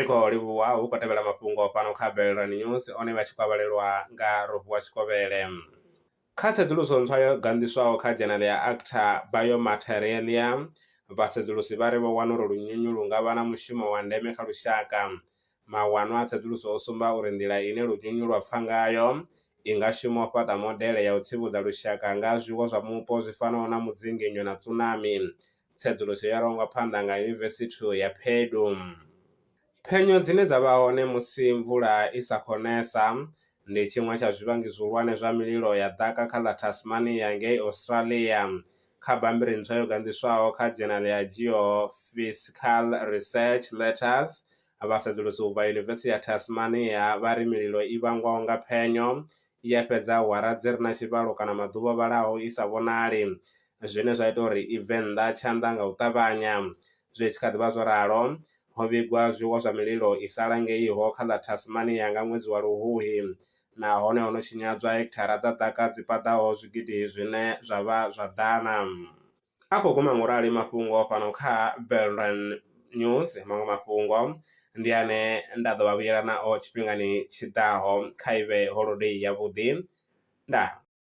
Ndi khou livhuwa hu khou tevhela mafhungo fhano kha Belrand News one vha tshi khou vhalelwa nga Rovuwa Tshikovhele. Kha tsedzuluso ntswa yo gandiswaho kha dzhenele ya Acta Biomaterialia, vhasedzulusi vha ri vho wana uri lunyunyu lu nga vha na mushumo wa ndeme kha lushaka. Mawanwa a tsedzuluso o sumba uri nḓila ine lunyunyu lwa pfa ngayo i nga shuma u fhaṱa modele ya u tsivhudza lushaka nga zwiwo zwa mupo zwi fanaho na mudzinginyo na tsunami. Tsedzuluso yo rangwa phanḓa nga Yunivesithi ya Purdue. Phenyo dzine dza vha hone musi mvula i sa khou nesa ndi tshiṅwe tsha zwivhangi zwihulwane zwa mililo ya ḓaka kha ḽa Tasmania ngei Australia. Kha bammbiri ntswa yo gandiswaho kha dzhenele ya Geophysical Research Letters, vhasedzulusi u bva Yunivesithi ya Tasmania vha ri mililo i vhangwaho nga phenyo ya fhedza awara dzi re na tshivhalo kana maḓuvha o vhalaho i sa vhonali, zwine zwa ita uri i bve nnḓa tshanḓa nga u ṱavhanya. Zwi tshi kha ḓivha zwo ralo, ho vhigwa zwiwo zwa mililo i sa langeiho kha ḽa Tasmania nga ṅwedzi wa Luhuhi, nahone ho no tshinyadzwa hekithara dza ḓaka dzi paḓaho zwigidi zwine zwa vha zwa ḓana. A khou guma ngurali mafhungo fhano kha Belrand News. Maṅwe mafhungo ndi ane nda ḓo vha vhuyela nao tshifhingani tshiḓaho. Kha ivhe holiday yavhuḓi. Ndaa.